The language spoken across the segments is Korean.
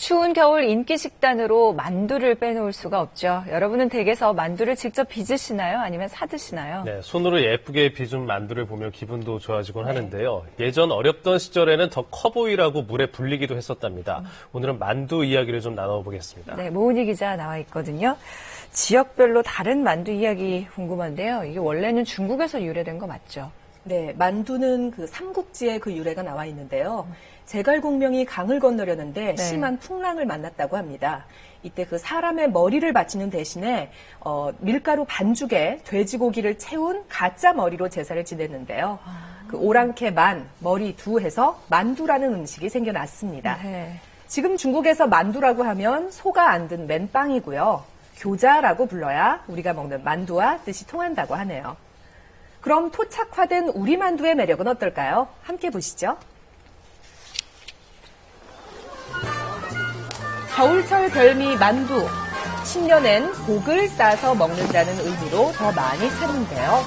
추운 겨울 인기 식단으로 만두를 빼놓을 수가 없죠. 여러분은 댁에서 만두를 직접 빚으시나요? 아니면 사 드시나요? 네, 손으로 예쁘게 빚은 만두를 보며 기분도 좋아지곤 하는데요. 예전 어렵던 시절에는 더 커 보이라고 물에 불리기도 했었답니다. 오늘은 만두 이야기를 좀 나눠보겠습니다. 네, 모은희 기자 나와 있거든요. 지역별로 다른 만두 이야기 궁금한데요. 이게 원래는 중국에서 유래된 거 맞죠? 네, 만두는 그 삼국지에 그 유래가 나와 있는데요. 제갈공명이 강을 건너려는데 심한 풍랑을 만났다고 합니다. 이때 그 사람의 머리를 바치는 대신에 밀가루 반죽에 돼지고기를 채운 가짜 머리로 제사를 지냈는데요. 그 오랑캐 만, 머리 두 해서 만두라는 음식이 생겨났습니다. 네. 지금 중국에서 만두라고 하면 소가 안 든 맨빵이고요. 교자라고 불러야 우리가 먹는 만두와 뜻이 통한다고 하네요. 그럼 토착화된 우리 만두의 매력은 어떨까요? 함께 보시죠. 겨울철 별미 만두. 신년엔 복을 싸서 먹는다는 의미로 더 많이 찾는데요.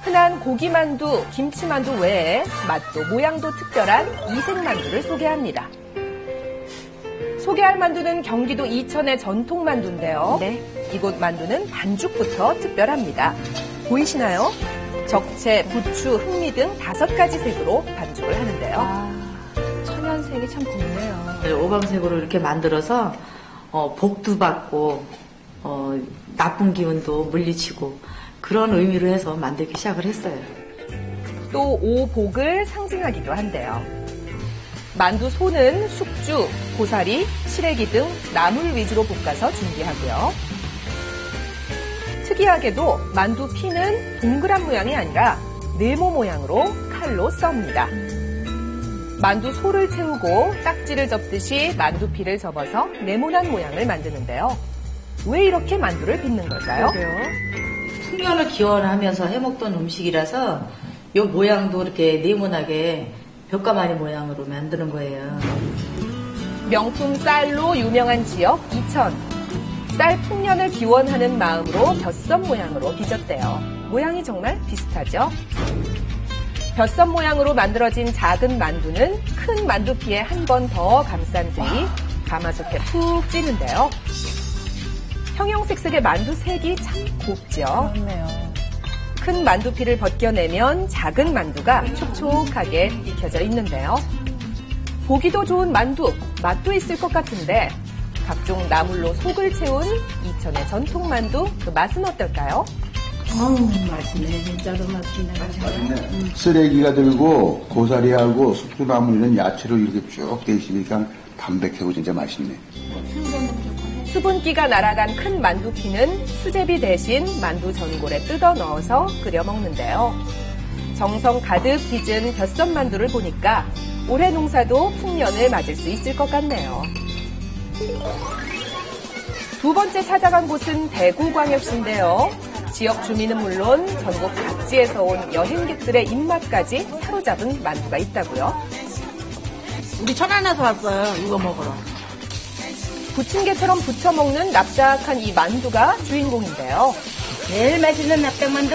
흔한 고기만두, 김치만두 외에 맛도 모양도 특별한 이색만두를 소개합니다. 소개할 만두는 경기도 이천의 전통 만두인데요. 네. 이곳 만두는 반죽부터 특별합니다. 보이시나요? 적채, 부추, 흑미 등 5가지 색으로 반죽을 하는데요. 천연색이 참 곱네요. 오방색으로 이렇게 만들어서 복도 받고 나쁜 기운도 물리치고 그런 의미로 해서 만들기 시작을 했어요. 또 오복을 상징하기도 한데요. 만두 소는 숙주, 고사리, 시래기 등 나물 위주로 볶아서 준비하고요. 특이하게도 만두 피는 동그란 모양이 아니라 네모 모양으로 칼로 썹니다. 만두 소를 채우고 딱지를 접듯이 만두 피를 접어서 네모난 모양을 만드는데요. 왜 이렇게 만두를 빚는 걸까요? 풍년을 기원하면서 해먹던 음식이라서 이 모양도 이렇게 네모나게 벽가마니 모양으로 만드는 거예요. 명품 쌀로 유명한 지역 이천. 쌀 풍년을 기원하는 마음으로 벼섬 모양으로 빚었대요. 모양이 정말 비슷하죠? 벼섬 모양으로 만들어진 작은 만두는 큰 만두피에 한 번 더 감싼 뒤 가마솥에 푹 찌는데요. 형형색색의 만두 색이 참 곱죠. 그렇네요. 큰 만두피를 벗겨내면 작은 만두가 촉촉하게 익혀져 있는데요. 보기도 좋은 만두, 맛도 있을 것 같은데 각종 나물로 속을 채운 이천의 전통 만두, 그 맛은 어떨까요? 맛있네. 진짜로 맛있네. 쓰레기가 들고 고사리하고 숙주나물 이런 야채로 이렇게 쭉 돼 있으니까 담백하고 진짜 맛있네. 수분기가 날아간 큰 만두피는 수제비 대신 만두 전골에 뜯어 넣어서 끓여 먹는데요. 정성 가득 빚은 벼섬 만두를 보니까 올해 농사도 풍년을 맞을 수 있을 것 같네요. 두 번째 찾아간 곳은 대구광역시인데요. 지역 주민은 물론 전국 각지에서 온 여행객들의 입맛까지 사로잡은 만두가 있다고요. 우리 천안에서 왔어요. 이거 먹으러. 부침개처럼 부쳐 먹는 납작한 이 만두가 주인공인데요. 제일 맛있는 납작만두.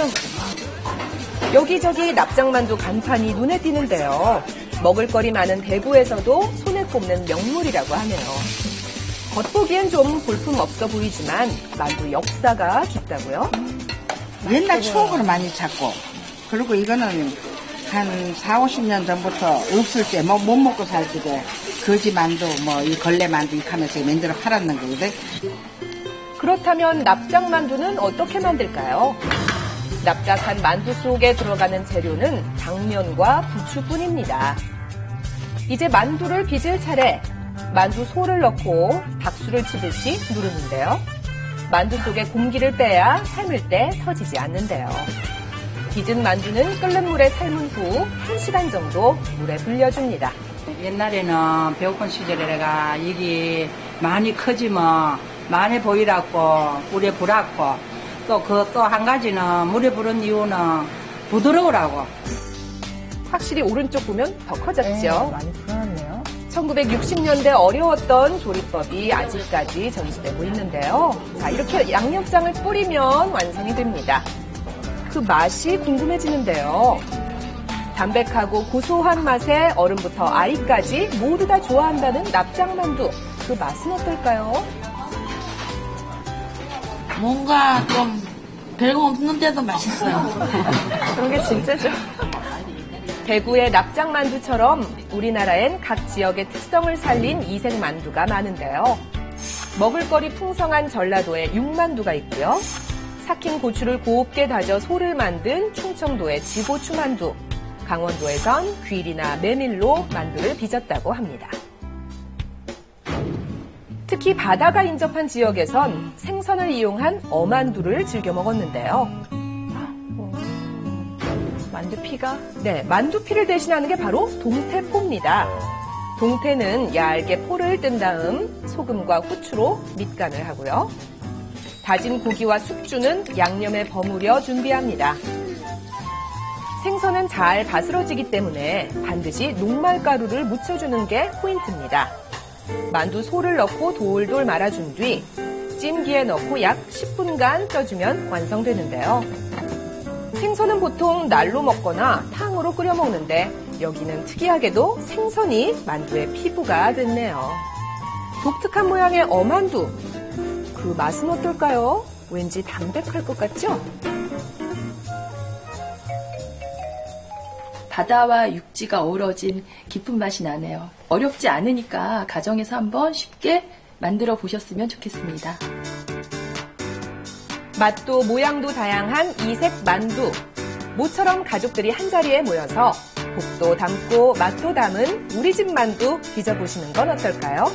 여기저기 납작만두 간판이 눈에 띄는데요. 먹을거리 많은 대구에서도 손에 꼽는 명물이라고 하네요. 겉보기엔 좀 볼품없어 보이지만 만두 역사가 깊다고요? 옛날 추억을 많이 찾고, 그리고 이거는 한 4, 50년 전부터 없을 때, 못 먹고 살 때, 거지 만두, 이 걸레 만두 이렇게 하면서 만들어 팔았는 거거든. 그렇다면 납작 만두는 어떻게 만들까요? 납작한 만두 속에 들어가는 재료는 당면과 부추뿐입니다. 이제 만두를 빚을 차례. 만두 소를 넣고 박수를 치듯이 누르는데요. 만두 속에 공기를 빼야 삶을 때 터지지 않는데요. 빚은 만두는 끓는 물에 삶은 후 1시간 정도 물에 불려줍니다. 옛날에는 배고픈 시절에 내가 이게 많이 커지면 많이 보이라고 물에 불었고, 또 한 가지는 물에 부른 이유는 부드러우라고. 확실히 오른쪽 보면 더 커졌죠. 많이 불어났네요. 1960년대 어려웠던 조리법이 아직까지 전수되고 있는데요. 자, 이렇게 양념장을 뿌리면 완성이 됩니다. 그 맛이 궁금해지는데요. 담백하고 고소한 맛에 어른부터 아이까지 모두 다 좋아한다는 납작만두. 그 맛은 어떨까요? 뭔가 좀 별거 없는데도 맛있어요. 그런 게 진짜죠. 대구의 납작만두처럼 우리나라엔 각 지역의 특성을 살린 이색 만두가 많은데요. 먹을거리 풍성한 전라도에 육만두가 있고요. 삭힌 고추를 곱게 다져 소를 만든 충청도의 지고추 만두, 강원도에선 귀리나 메밀로 만두를 빚었다고 합니다. 특히 바다가 인접한 지역에선 생선을 이용한 어만두를 즐겨 먹었는데요. 만두피가 네, 만두피를 대신하는 게 바로 동태포입니다. 동태는 얇게 포를 뜬 다음 소금과 후추로 밑간을 하고요. 다진 고기와 숙주는 양념에 버무려 준비합니다. 생선은 잘 바스러지기 때문에 반드시 녹말가루를 묻혀주는 게 포인트입니다. 만두 소를 넣고 돌돌 말아준 뒤 찜기에 넣고 약 10분간 쪄주면 완성되는데요. 생선은 보통 날로 먹거나 탕으로 끓여 먹는데 여기는 특이하게도 생선이 만두의 피부가 됐네요. 독특한 모양의 어만두, 그 맛은 어떨까요? 왠지 담백할 것 같죠? 바다와 육지가 어우러진 깊은 맛이 나네요. 어렵지 않으니까 가정에서 한번 쉽게 만들어 보셨으면 좋겠습니다. 맛도 모양도 다양한 이색 만두. 모처럼 가족들이 한자리에 모여서 복도 담고 맛도 담은 우리 집 만두 빚어보시는 건 어떨까요?